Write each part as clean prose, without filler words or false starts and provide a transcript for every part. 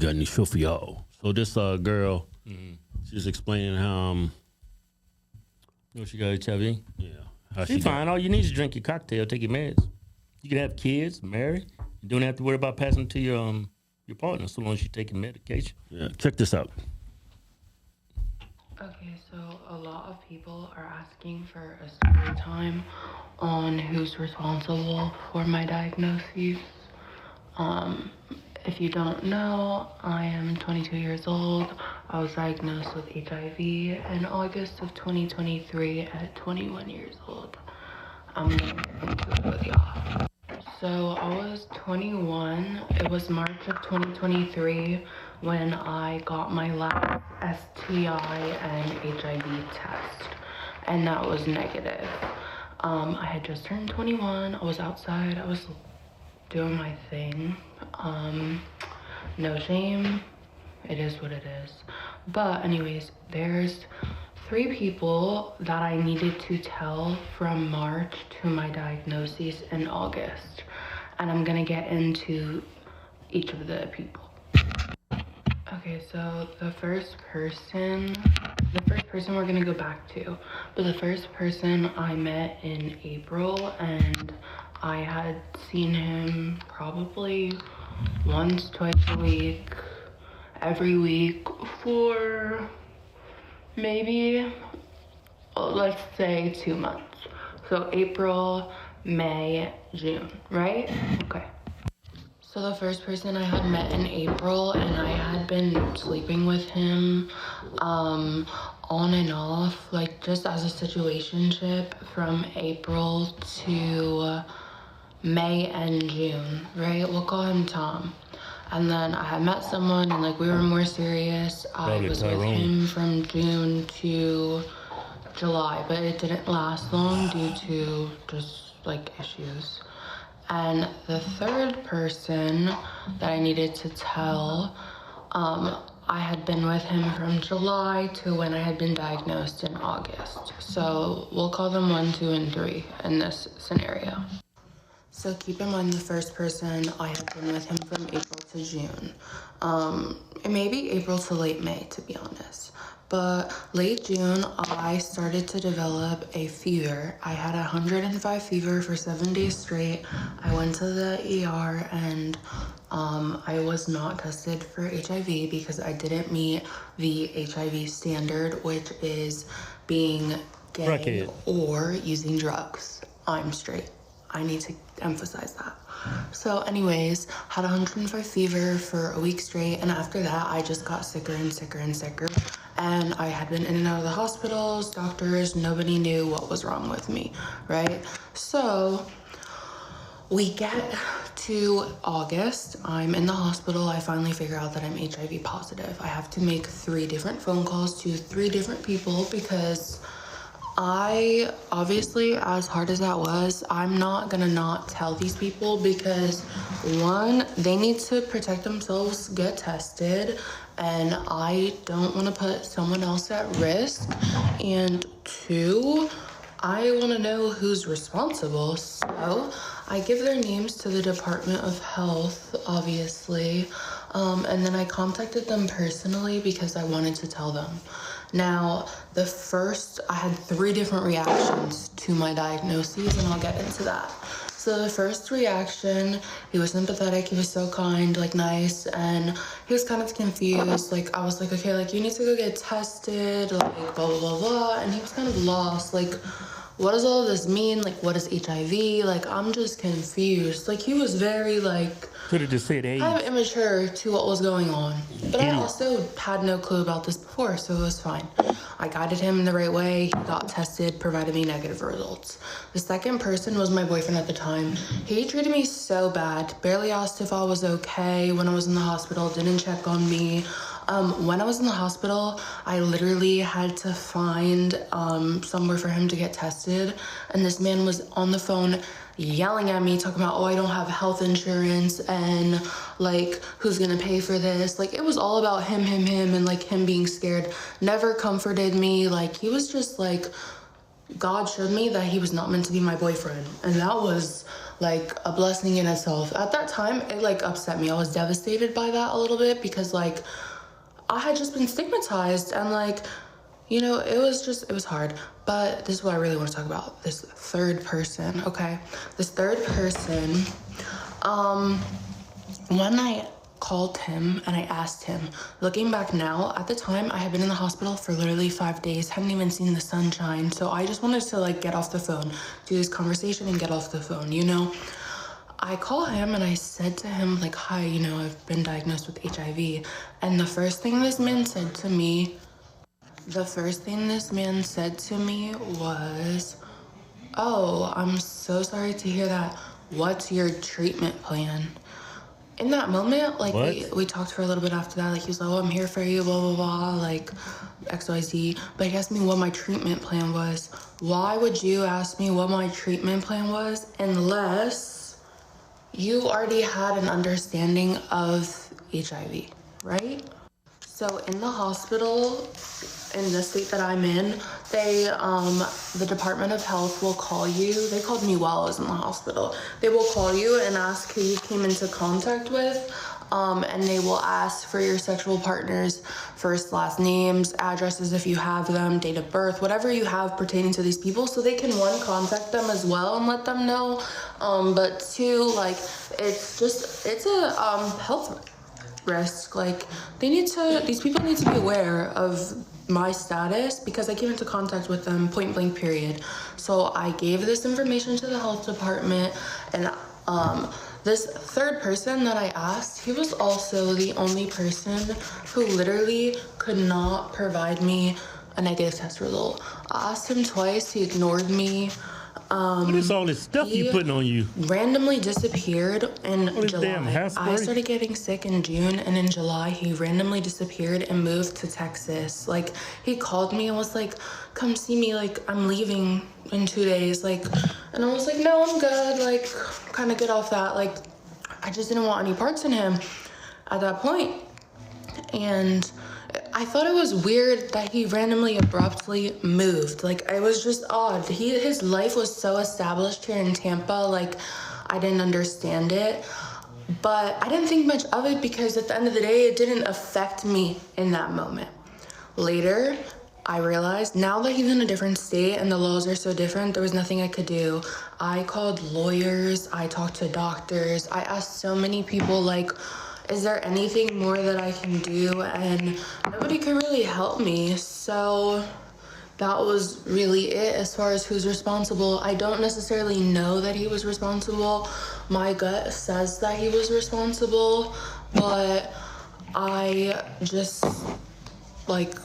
got any show for y'all. So this girl, she's explaining how she got HIV? Yeah. How She's fine. All you need is drink your cocktail, take your meds. You can have kids, marry. You don't have to worry about passing it to your partner so long as you're taking medication. Yeah, check this out. Okay, so a lot of people are asking for a story time on who's responsible for my diagnoses. If you don't know, I am 22 years old. I was diagnosed with HIV in August of 2023 at 21 years old. I'm gonna get into it with y'all. So I was 21. It was March of 2023 when I got my last STI and HIV test, and that was negative. I had just turned 21. I was outside. I was doing my thing. No shame. It is what it is. But anyways, there's 3 people that I needed to tell from March to my diagnoses in August. And I'm gonna get into each of the people. Okay, so the first person we're gonna go back to. But the first person I met in April, and I had seen him probably once, twice a week, every week for maybe, let's say 2 months. So April, May, June, right? Okay. So the first person I had met in April, and I had been sleeping with him on and off, like just as a situationship from April to May and June, right? We'll call him Tom. And then I had met someone and like we were more serious. I was with him from June to July, but it didn't last long due to just like issues. And the third person that I needed to tell, I had been with him from July to when I had been diagnosed in August. So we'll call them 1, 2, and 3 in this scenario. So keep in mind the first person, I had been with him from April to June. Maybe April to late May, to be honest. But late June, I started to develop a fever. I had 105 fever for 7 days straight. I went to the ER and I was not tested for HIV because I didn't meet the HIV standard, which is being gay or using drugs. I'm straight. I need to emphasize that. So anyways, had 105 fever for a week straight, and after that I just got sicker and sicker and sicker, and I had been in and out of the hospitals, doctors, nobody knew what was wrong with me, right? So we get to August, I'm in the hospital, I finally figure out that I'm HIV positive. I have to make 3 different phone calls to 3 different people because I, obviously, as hard as that was, I'm not gonna not tell these people because 1, they need to protect themselves, get tested, and I don't wanna put someone else at risk, and 2, I wanna know who's responsible, so I give their names to the Department of Health, obviously, and then I contacted them personally because I wanted to tell them. Now, I had 3 different reactions to my diagnoses, and I'll get into that. So the first reaction, he was sympathetic, he was so kind, like nice, and he was kind of confused. Like, I was like, okay, like, you need to go get tested, like, blah, blah, blah, blah, and he was kind of lost, like, what does all of this mean? Like, what is HIV? Like, I'm just confused. Like, he was very, like, could have just said AIDS. Kind of immature to what was going on. But I also had no clue about this before, so it was fine. I guided him in the right way. He got tested, provided me negative results. The second person was my boyfriend at the time. He treated me so bad. Barely asked if I was okay when I was in the hospital. Didn't check on me. When I was in the hospital, I literally had to find somewhere for him to get tested. And this man was on the phone yelling at me, talking about, oh, I don't have health insurance, and like, who's gonna pay for this? Like, it was all about him, and like him being scared. Never comforted me. Like, he was just like, God showed me that he was not meant to be my boyfriend. And that was like a blessing in itself. At that time, it like upset me. I was devastated by that a little bit because like I had just been stigmatized and like, you know, it was hard. But this is what I really want to talk about. This third person, okay? This third person, when I called him and I asked him, looking back now, at the time I had been in the hospital for literally 5 days, hadn't even seen the sunshine. So I just wanted to like get off the phone, do this conversation and get off the phone, you know? I call him and I said to him like, hi, you know, I've been diagnosed with HIV. And the first thing this man said to me was, oh, I'm so sorry to hear that. What's your treatment plan? In that moment, like we talked for a little bit after that, like he was like, oh, I'm here for you, blah, blah, blah, like XYZ. But he asked me what my treatment plan was. Why would you ask me what my treatment plan was unless you already had an understanding of HIV, right? So in the hospital, in the state that I'm in, they, the Department of Health will call you. They called me while I was in the hospital. They will call you and ask who you came into contact with, and they will ask for your sexual partner's first, last names, addresses if you have them, date of birth, whatever you have pertaining to these people, so they can, one, contact them as well and let them know, but two, like, it's a health risk. Like, these people need to be aware of my status because I came into contact with them point blank period. So I gave this information to the health department, and this third person that I asked, he was also the only person who literally could not provide me a negative test result. I asked him twice, he ignored me. What is all this stuff you putting on you? Randomly disappeared in July. Damn I started getting sick in June, and in July he randomly disappeared and moved to Texas. Like, he called me and was like, come see me, like, I'm leaving in 2 days, like, and I was like, no, I'm good, like, kind of get off that, like, I just didn't want any parts in him at that point. And I thought it was weird that he randomly abruptly moved. Like, it was just odd. His life was so established here in Tampa, like, I didn't understand it. But I didn't think much of it because at the end of the day, it didn't affect me in that moment. Later, I realized now that he's in a different state and the laws are so different, there was nothing I could do. I called lawyers, I talked to doctors, I asked so many people, like, is there anything more that I can do? And nobody could really help me. So that was really it as far as who's responsible. I don't necessarily know that he was responsible. My gut says that he was responsible, but I just, like,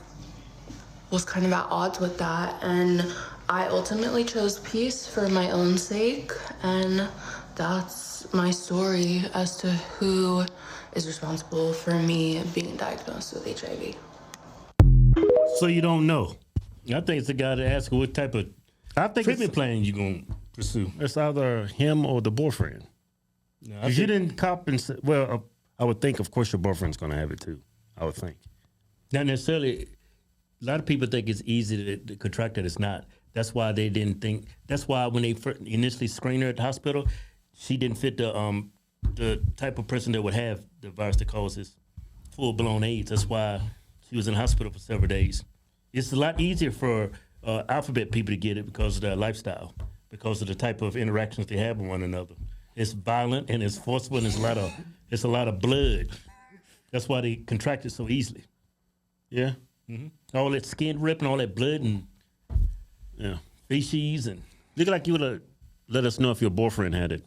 was kind of at odds with that. And I ultimately chose peace for my own sake. And that's my story as to who is responsible for me being diagnosed with HIV. So you don't know? I think it's the guy to ask what type of treatment plan you gonna pursue. It's either him or the boyfriend. No, Because you didn't cop and say, well, I would think, of course, your boyfriend's going to have it too. I would think. Not necessarily. A lot of people think it's easy to contract it. It's not. That's why they didn't think. That's why when they initially screened her at the hospital, she didn't fit the type of person that would have the virus that causes full-blown AIDS. That's why she was in the hospital for several days. It's a lot easier for alphabet people to get it because of their lifestyle, because of the type of interactions they have with one another. It's violent and it's forceful and it's a lot of blood. That's why they contract it so easily. Yeah. Mm-hmm. All that skin ripping, all that blood and feces and. Look like you would have let us know if your boyfriend had it.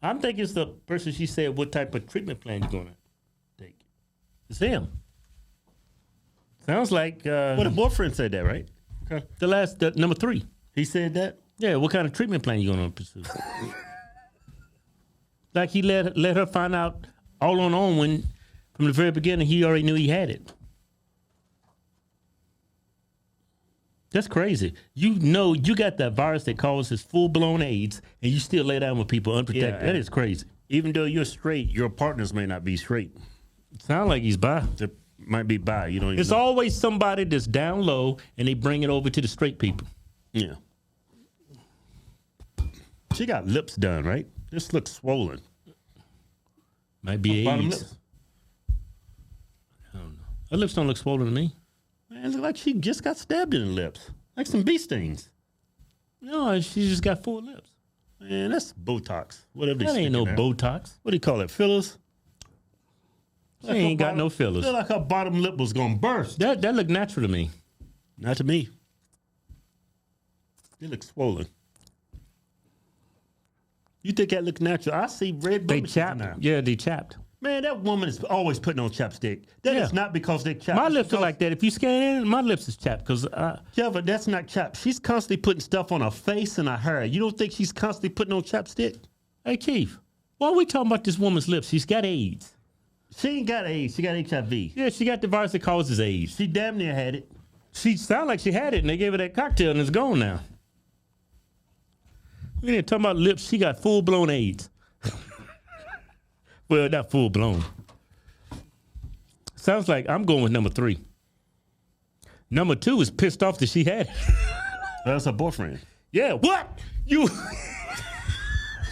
I'm thinking it's the person she said what type of treatment plan you're gonna take. It's him. Sounds like. Well, the boyfriend said that, right? Okay. The number 3. He said that? Yeah. What kind of treatment plan you gonna pursue? Like he let her find out all on when from the very beginning he already knew he had it. That's crazy. You know you got that virus that causes full-blown AIDS, and you still lay down with people unprotected. Yeah, that is crazy. Even though you're straight, your partners may not be straight. Sound like he's bi. They might be bi. You don't even It's know. always somebody that's down low, and they bring it over to the straight people. Yeah. She got lips done, right? This looks swollen. Might be Bottom AIDS. lips. I don't know. Her lips don't look swollen to me. Man, it looks like she just got stabbed in the lips. Like some bee stings. No, she just got full lips. Man, that's Botox. Whatever they That ain't no stick in there. Botox. What do you call it? Fillers? She ain't got no fillers. Feel like her bottom lip was gonna burst. That look natural to me. Not to me. It looks swollen. You think that looks natural? I see red They blemishes in chapped. there. Yeah, they chapped. Man, that woman is always putting on chapstick. That is Yeah. not because they chapped. My It's lips are because- like that. If you scan in, my lips is chapped because Yeah, but that's not chapped. She's constantly putting stuff on her face and her hair. You don't think she's constantly putting on chapstick? hey, Chief, why are we talking about this woman's lips? She's got AIDS. She ain't got AIDS. She got HIV. Yeah, she got the virus that causes AIDS. She damn near had it. She sounded like she had it, and they gave her that cocktail, and it's gone now. We ain't talking about lips. She got full-blown AIDS. Well, not full-blown. Sounds like I'm going with number 3. Number 2 is pissed off that she had it. That's her boyfriend. Yeah, what? You?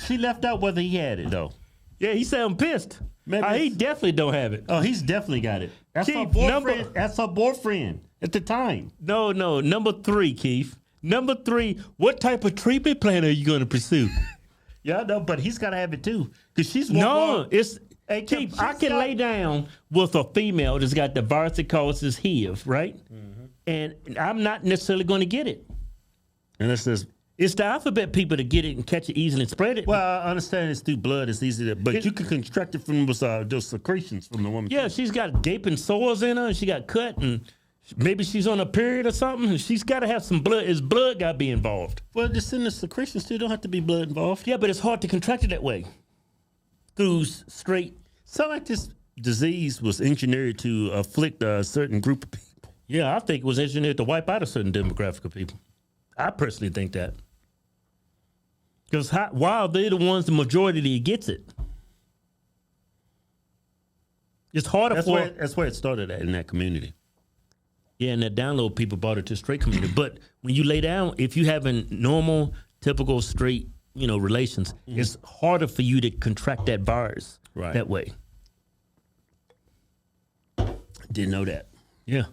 She left out whether he had it, though. Yeah, he said I'm pissed. Maybe He it's- definitely don't have it. Oh, he's definitely got it. That's her Keith, boyfriend. number- That's her boyfriend at the time. No, number 3, Keith. Number 3, what type of treatment plan are you going to pursue? Yeah, I know, but he's got to have it too. Because she's No, it's Hey, Kim, Keith. I she's can got- lay down with a female that's got the virus that causes HIV, right? Mm-hmm. And I'm not necessarily going to get it. And it says, It's the alphabet people to get it and catch it easily and spread it. well, I understand it's through blood. It's easy to, but you can contract it from those secretions from the woman. Yeah, she's got gaping sores in her, and she got cut, and maybe she's on a period or something. And she's got to have some blood. His blood got to be involved. Well, just in the secretions too. Don't have to be blood involved. Yeah, but it's hard to contract it that way. Through straight. Sound like this disease was engineered to afflict a certain group of people. Yeah, I think it was engineered to wipe out a certain demographic of people. I personally think that. Because while they're the ones, the majority that gets it. It's harder That's where it started at in that community. Yeah, and that download people brought it to straight community. But when you lay down, if you having normal, typical straight, relations, it's harder for you to contract that virus that way. Didn't know that. Yeah.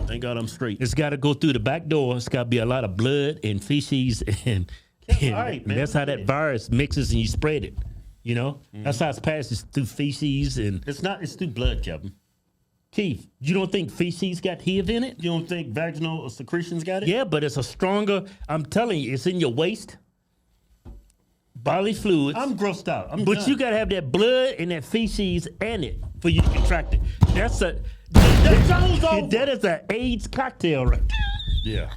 Thank God I'm straight. It's got to go through the back door. It's got to be a lot of blood and feces, and all right, man. that's how that virus mixes and you spread it. That's how it's passed. It's through feces and It's through blood, Kevin. Keith. You don't think feces got HIV in it? You don't think vaginal secretions got it? Yeah, but it's a stronger. I'm telling you, it's in your waist, bodily fluids. I'm grossed out. But done. you gotta have that blood and that feces and it for you to contract it. That's That show's over. that is an AIDS cocktail, right? Yeah.